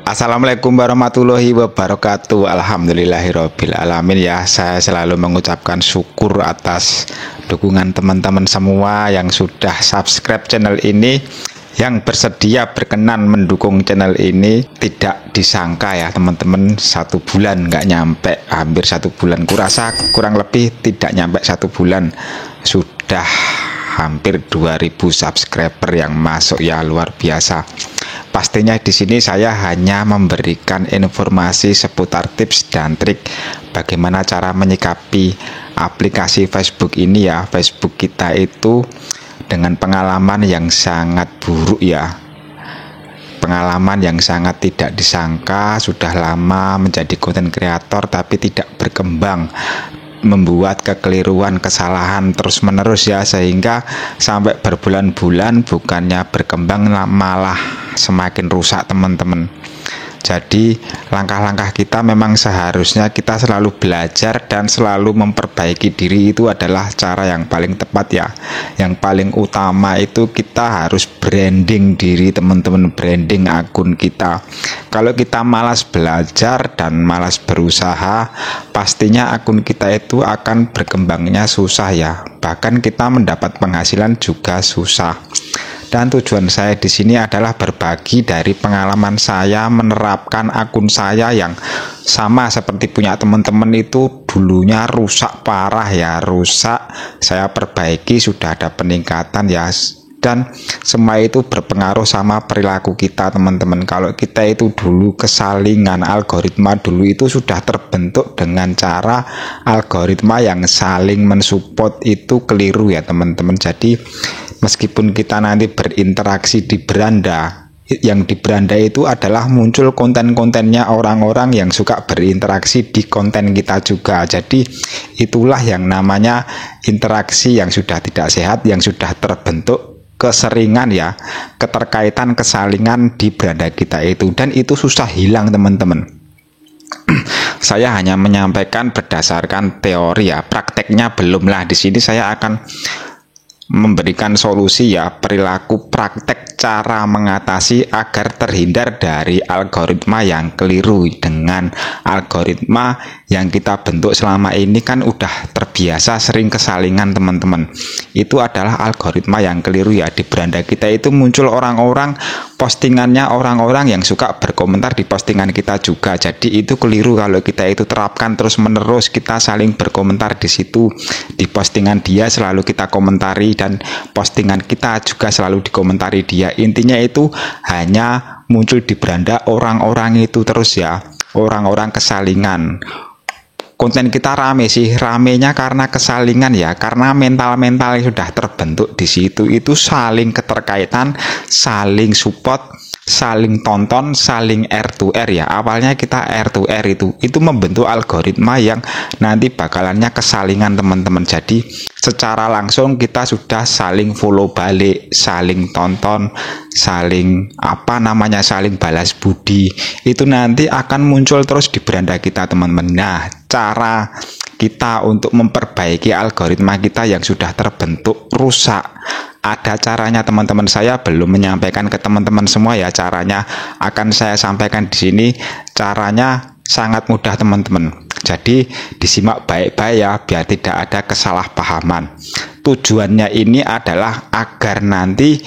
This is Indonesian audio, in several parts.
Assalamualaikum warahmatullahi wabarakatuh. Alhamdulillahirabbil alamin ya. Saya selalu mengucapkan syukur atas dukungan teman-teman semua yang sudah subscribe channel ini, yang bersedia berkenan mendukung channel ini. Tidak disangka ya teman-teman, 1 bulan nggak nyampe, hampir 1 bulan, kurasa kurang lebih tidak nyampe 1 bulan sudah hampir 2000 subscriber yang masuk ya, luar biasa. Pastinya di sini saya hanya memberikan informasi seputar tips dan trik bagaimana cara menyikapi aplikasi Facebook ini ya. Facebook kita itu dengan pengalaman yang sangat buruk ya. Pengalaman yang sangat tidak disangka, sudah lama menjadi content creator tapi tidak berkembang, membuat kekeliruan, kesalahan terus-menerus ya, sehingga sampai berbulan-bulan bukannya berkembang malah semakin rusak teman-teman. Jadi langkah-langkah kita memang seharusnya kita selalu belajar dan selalu memperbaiki diri, itu adalah cara yang paling tepat ya. Yang paling utama itu kita harus branding diri teman-teman, branding akun kita. Kalau kita malas belajar dan malas berusaha, pastinya akun kita itu akan berkembangnya susah ya. Bahkan kita mendapat penghasilan juga susah. Dan tujuan saya di sini adalah berbagi dari pengalaman saya menerapkan akun saya yang sama seperti punya teman-teman, itu dulunya rusak parah ya, rusak. Saya perbaiki, sudah ada peningkatan ya. Dan semua itu berpengaruh sama perilaku kita teman-teman. Kalau kita itu dulu kesalingan, algoritma dulu itu sudah terbentuk dengan cara algoritma yang saling mensupport, itu keliru ya teman-teman. Jadi meskipun kita nanti berinteraksi di beranda, yang di beranda itu adalah muncul konten-kontennya orang-orang yang suka berinteraksi di konten kita juga. Jadi itulah yang namanya interaksi yang sudah tidak sehat, yang sudah terbentuk keseringan ya, keterkaitan, kesalingan di beranda kita itu, dan itu susah hilang teman-teman. Saya hanya menyampaikan berdasarkan teori ya, prakteknya belumlah. Di sini saya akan memberikan solusi ya, perilaku praktek cara mengatasi agar terhindar dari algoritma yang keliru. Dengan algoritma yang kita bentuk selama ini kan udah terbiasa sering kesalingan teman-teman. Itu adalah algoritma yang keliru ya. Di beranda kita itu muncul orang-orang, postingannya orang-orang yang suka berkomentar di postingan kita juga. Jadi itu keliru kalau kita itu terapkan terus menerus, kita saling berkomentar di situ. Di postingan dia selalu kita komentari, dan postingan kita juga selalu dikomentari dia. Intinya itu hanya muncul di beranda orang-orang itu terus ya, orang-orang kesalingan. Konten kita rame sih, ramenya karena kesalingan ya, karena mental-mental yang sudah terbentuk di situ itu saling keterkaitan, saling support, saling tonton, saling R2R ya. Awalnya kita R2R itu membentuk algoritma yang nanti bakalannya kesalingan teman-teman. Jadi secara langsung kita sudah saling follow balik, saling tonton, saling saling balas budi. Itu nanti akan muncul terus di beranda kita teman-teman. Nah, cara kita untuk memperbaiki algoritma kita yang sudah terbentuk rusak, ada caranya teman-teman. Saya belum menyampaikan ke teman-teman semua ya caranya, akan saya sampaikan di sini. Caranya sangat mudah teman-teman. Jadi disimak baik-baik ya, biar tidak ada kesalahpahaman. Tujuannya ini adalah agar nanti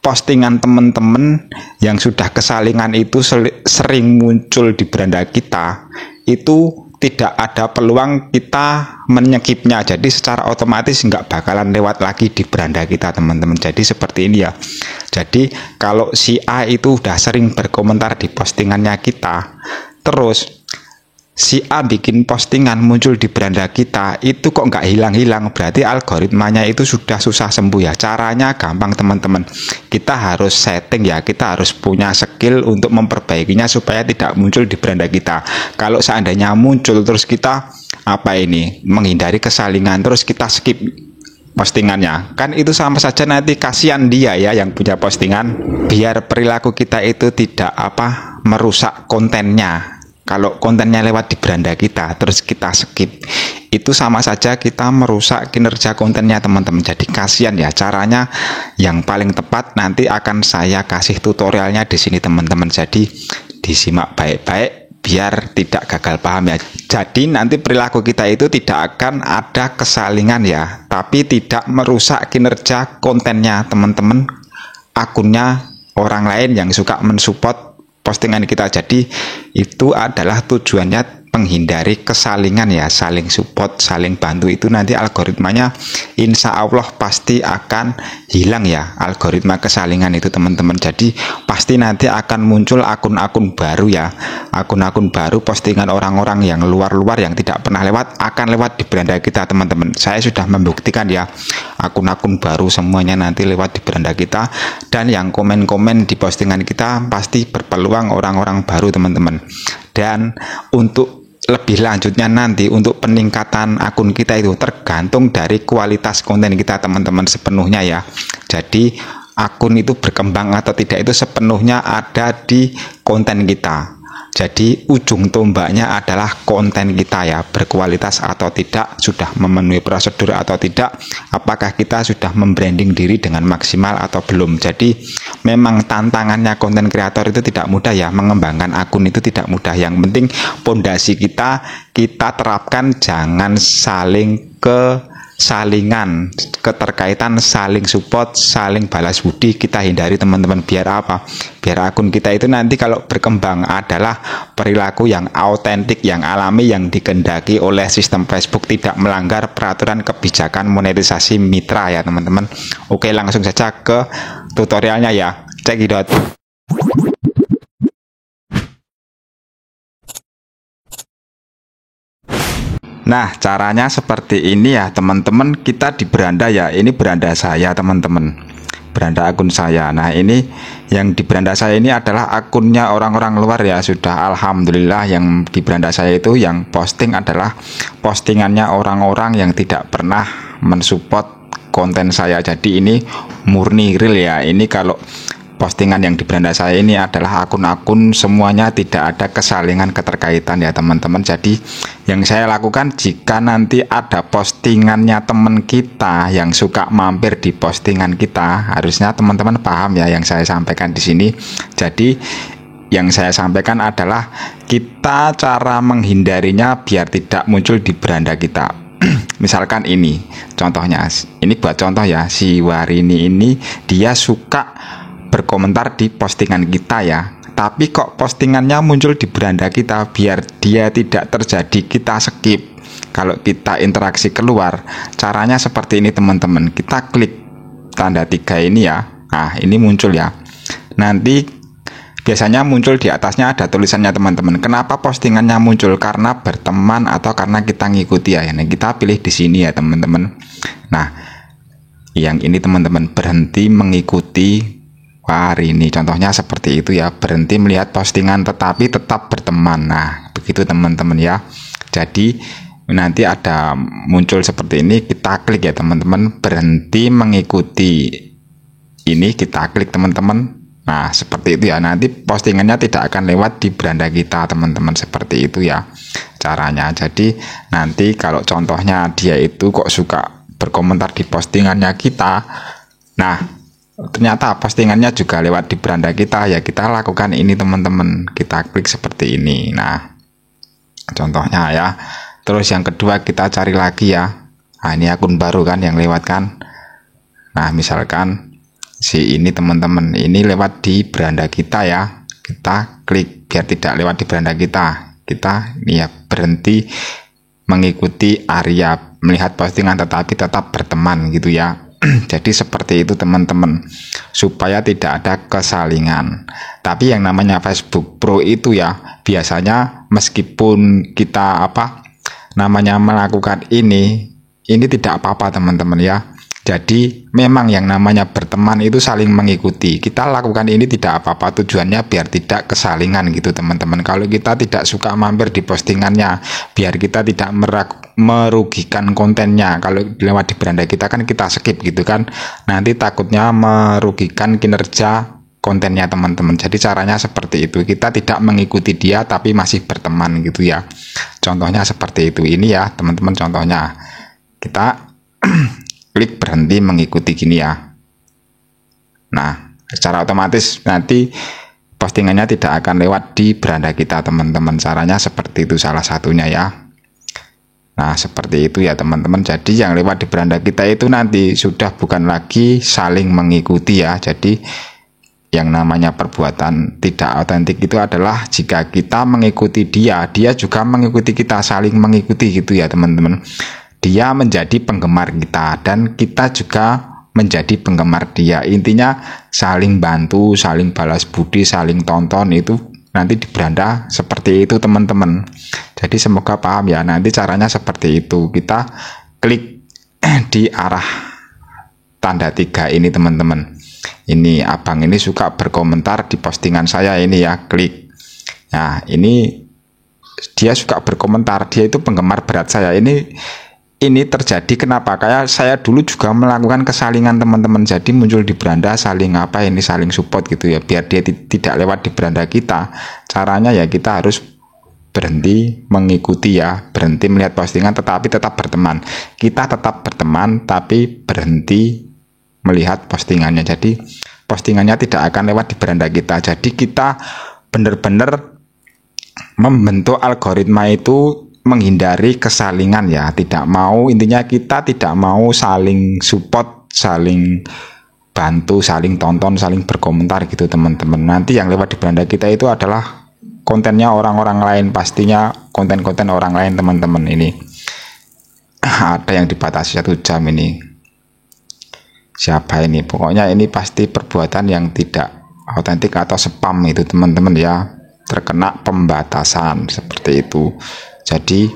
postingan teman-teman yang sudah kesalingan itu sering muncul di beranda kita, itu tidak ada peluang kita menyekipnya. Jadi secara otomatis nggak bakalan lewat lagi di beranda kita teman-teman. Jadi seperti ini ya. Jadi kalau si A itu udah sering berkomentar di postingannya kita, terus si A bikin postingan muncul di beranda kita, itu kok nggak hilang-hilang, berarti algoritmanya itu sudah susah sembuh ya. Caranya gampang teman-teman, kita harus setting ya, kita harus punya skill untuk memperbaikinya supaya tidak muncul di beranda kita. Kalau seandainya muncul terus kita menghindari kesalingan, terus kita skip postingannya, kan itu sama saja nanti kasihan dia ya yang punya postingan. Biar perilaku kita itu tidak merusak kontennya. Kalau kontennya lewat di beranda kita terus kita skip, itu sama saja kita merusak kinerja kontennya teman-teman. Jadi kasihan ya. Caranya yang paling tepat nanti akan saya kasih tutorialnya di sini teman-teman. Jadi disimak baik-baik biar tidak gagal paham ya. Jadi nanti perilaku kita itu tidak akan ada kesalingan ya, tapi tidak merusak kinerja kontennya teman-teman, akunnya orang lain yang suka mensupport postingan kita. Jadi itu adalah tujuannya, menghindari kesalingan ya, saling support, saling bantu. Itu nanti algoritmanya insya Allah pasti akan hilang ya, algoritma kesalingan itu teman-teman. Jadi pasti nanti akan muncul akun-akun baru ya, akun-akun baru, postingan orang-orang yang luar-luar yang tidak pernah lewat akan lewat di beranda kita teman-teman. Saya sudah membuktikan ya, akun-akun baru semuanya nanti lewat di beranda kita, dan yang komen-komen di postingan kita pasti berpeluang orang-orang baru teman-teman. Dan untuk lebih lanjutnya nanti, untuk peningkatan akun kita itu tergantung dari kualitas konten kita teman-teman sepenuhnya ya. Jadi akun itu berkembang atau tidak itu sepenuhnya ada di konten kita. Jadi ujung tombaknya adalah konten kita ya, berkualitas atau tidak, sudah memenuhi prosedur atau tidak, apakah kita sudah membranding diri dengan maksimal atau belum. Jadi memang tantangannya konten kreator itu tidak mudah ya, mengembangkan akun itu tidak mudah. Yang penting pondasi kita terapkan, jangan saling kesalingan, keterkaitan, saling support, saling balas budi kita hindari teman-teman. Biar apa? Biar akun kita itu nanti kalau berkembang adalah perilaku yang autentik, yang alami, yang dikehendaki oleh sistem Facebook, tidak melanggar peraturan kebijakan monetisasi mitra ya teman-teman. Oke, langsung saja ke tutorialnya ya, cekidot. Nah, caranya seperti ini ya teman-teman. Kita di beranda ya, ini beranda saya teman-teman, beranda akun saya. Nah, ini yang di beranda saya ini adalah akunnya orang-orang luar ya. Sudah alhamdulillah yang di beranda saya itu yang posting adalah postingannya orang-orang yang tidak pernah mensupport konten saya. Jadi ini murni real ya. Ini kalau postingan yang di beranda saya ini adalah akun-akun semuanya, tidak ada kesalingan, keterkaitan ya teman-teman. Jadi yang saya lakukan, jika nanti ada postingannya teman kita yang suka mampir di postingan kita, harusnya teman-teman paham ya yang saya sampaikan di sini. Jadi yang saya sampaikan adalah kita cara menghindarinya biar tidak muncul di beranda kita. Misalkan ini contohnya, ini buat contoh ya, si Warini ini dia suka berkomentar di postingan kita ya, tapi kok postingannya muncul di beranda kita. Biar dia tidak terjadi, kita skip. Kalau kita interaksi keluar, caranya seperti ini teman-teman. Kita klik tanda 3 ini ya. Nah, ini muncul ya. Nanti biasanya muncul di atasnya ada tulisannya teman-teman. Kenapa postingannya muncul? Karena berteman atau karena kita ngikuti ya. Nah, kita pilih di sini ya teman-teman. Nah, yang ini teman-teman, berhenti mengikuti Warini, contohnya seperti itu ya, berhenti melihat postingan tetapi tetap berteman. Nah, begitu teman-teman ya. Jadi nanti ada muncul seperti ini, kita klik ya teman-teman, berhenti mengikuti. Ini kita klik teman-teman. Nah, seperti itu ya. Nanti postingannya tidak akan lewat di beranda kita teman-teman, seperti itu ya caranya. Jadi nanti kalau contohnya dia itu kok suka berkomentar di postingannya kita, nah ternyata postingannya juga lewat di beranda kita ya, kita lakukan ini teman-teman, kita klik seperti ini. Nah, contohnya ya. Terus yang kedua kita cari lagi ya. Nah, ini akun baru kan yang lewat kan. Nah, misalkan si ini teman-teman, ini lewat di beranda kita ya, kita klik biar tidak lewat di beranda kita. Kita ini ya, berhenti mengikuti area, melihat postingan tetapi tetap berteman gitu ya. Jadi seperti itu teman-teman, supaya tidak ada kesalingan. Tapi yang namanya Facebook Pro itu ya, biasanya meskipun kita melakukan ini tidak apa-apa teman-teman ya. Jadi memang yang namanya berteman itu saling mengikuti. Kita lakukan ini tidak apa-apa, tujuannya biar tidak kesalingan gitu teman-teman. Kalau kita tidak suka mampir di postingannya, biar kita tidak merugikan kontennya. Kalau lewat di beranda kita kan kita skip gitu kan, nanti takutnya merugikan kinerja kontennya teman-teman. Jadi caranya seperti itu, kita tidak mengikuti dia tapi masih berteman gitu ya. Contohnya seperti itu. Ini ya teman-teman contohnya, kita klik berhenti mengikuti gini ya. Nah, secara otomatis nanti postingannya tidak akan lewat di beranda kita teman-teman. Caranya seperti itu salah satunya ya. Nah seperti itu ya teman-teman. Jadi yang lewat di beranda kita itu nanti sudah bukan lagi saling mengikuti ya. Jadi yang namanya perbuatan tidak otentik itu adalah jika kita mengikuti dia, dia juga mengikuti kita, saling mengikuti gitu ya teman-teman. Dia menjadi penggemar kita dan kita juga menjadi penggemar dia. Intinya saling bantu, saling balas budi, saling tonton, itu nanti di beranda seperti itu teman-teman. Jadi semoga paham ya, nanti caranya seperti itu. Kita klik di arah tanda 3 ini teman-teman. Ini abang ini suka berkomentar di postingan saya ini ya, klik. Nah ini dia suka berkomentar, dia itu penggemar berat saya. Ini terjadi kenapa? Kayak saya dulu juga melakukan kesalingan teman-teman. Jadi muncul di beranda saling apa ini, saling support gitu ya, biar dia tidak lewat di beranda kita. Caranya ya kita harus berhenti mengikuti ya, berhenti melihat postingan tetapi tetap berteman. Kita tetap berteman tapi berhenti melihat postingannya. Jadi postingannya tidak akan lewat di beranda kita. Jadi kita benar-benar membentuk algoritma itu menghindari kesalingan ya, tidak mau, intinya kita tidak mau saling support, saling bantu, saling tonton, saling berkomentar gitu teman-teman. Nanti yang lewat di beranda kita itu adalah kontennya orang-orang lain, pastinya konten-konten orang lain teman-teman. Ini ada yang dibatasi 1 jam ini. Siapa ini? Pokoknya ini pasti perbuatan yang tidak otentik atau spam itu teman-teman ya, terkena pembatasan seperti itu. Jadi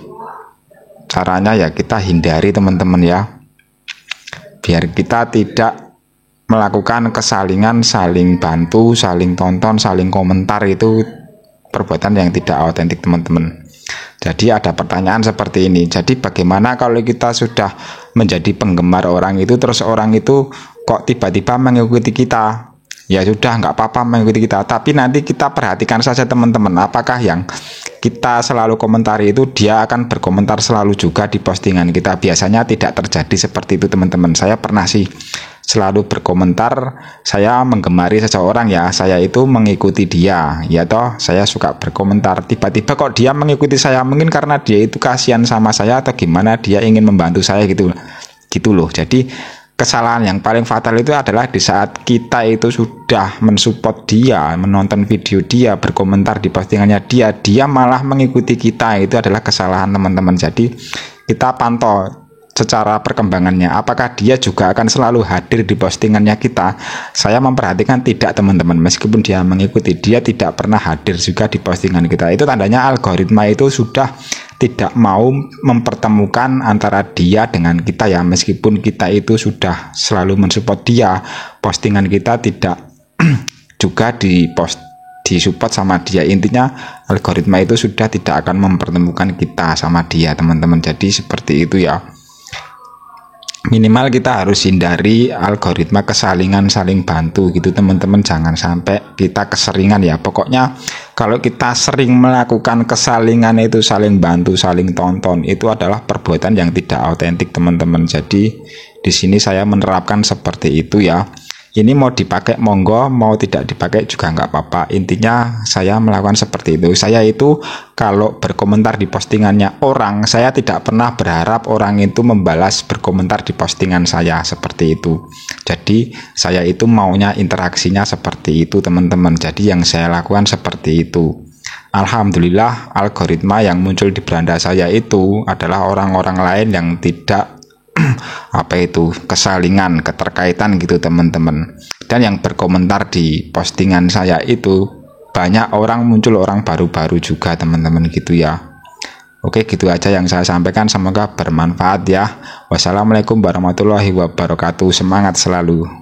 caranya ya kita hindari teman-teman ya, biar kita tidak melakukan kesalingan, saling bantu, saling tonton, saling komentar, itu perbuatan yang tidak otentik teman-teman. Jadi ada pertanyaan seperti ini, jadi bagaimana kalau kita sudah menjadi penggemar orang itu, terus orang itu kok tiba-tiba mengikuti kita? Ya sudah, nggak apa-apa mengikuti kita, tapi nanti kita perhatikan saja teman-teman, apakah yang kita selalu komentari itu dia akan berkomentar selalu juga di postingan kita? Biasanya tidak terjadi seperti itu teman-teman. Saya pernah sih selalu berkomentar, saya menggemari seseorang ya, saya itu mengikuti dia ya toh, saya suka berkomentar, tiba-tiba kok dia mengikuti saya, mungkin karena dia itu kasihan sama saya atau gimana, dia ingin membantu saya gitu loh. Jadi kesalahan yang paling fatal itu adalah di saat kita itu sudah mensupport dia, menonton video dia, berkomentar di postingannya dia malah mengikuti kita. Itu adalah kesalahan teman-teman. Jadi kita pantau secara perkembangannya, apakah dia juga akan selalu hadir di postingannya kita. Saya memperhatikan tidak teman-teman, meskipun dia mengikuti, dia tidak pernah hadir juga di postingan kita. Itu tandanya algoritma itu sudah tidak mau mempertemukan antara dia dengan kita ya, meskipun kita itu sudah selalu mensupport dia, postingan kita tidak juga disupport sama dia. Intinya algoritma itu sudah tidak akan mempertemukan kita sama dia teman-teman. Jadi seperti itu ya, minimal kita harus hindari algoritma kesalingan, saling bantu gitu teman-teman. Jangan sampai kita keseringan ya. Pokoknya kalau kita sering melakukan kesalingan itu, saling bantu, saling tonton, itu adalah perbuatan yang tidak otentik teman-teman. Jadi di sini saya menerapkan seperti itu ya. Ini mau dipakai monggo, mau tidak dipakai juga nggak apa-apa. Intinya saya melakukan seperti itu. Saya itu kalau berkomentar di postingannya orang, saya tidak pernah berharap orang itu membalas berkomentar di postingan saya, seperti itu. Jadi saya itu maunya interaksinya seperti itu teman-teman. Jadi yang saya lakukan seperti itu. Alhamdulillah algoritma yang muncul di beranda saya itu adalah orang-orang lain yang tidak kesalingan, keterkaitan gitu teman-teman. Dan yang berkomentar di postingan saya itu banyak orang, muncul orang baru-baru juga teman-teman gitu ya. Oke, gitu aja yang saya sampaikan, semoga bermanfaat ya. Wassalamualaikum warahmatullahi wabarakatuh. Semangat selalu.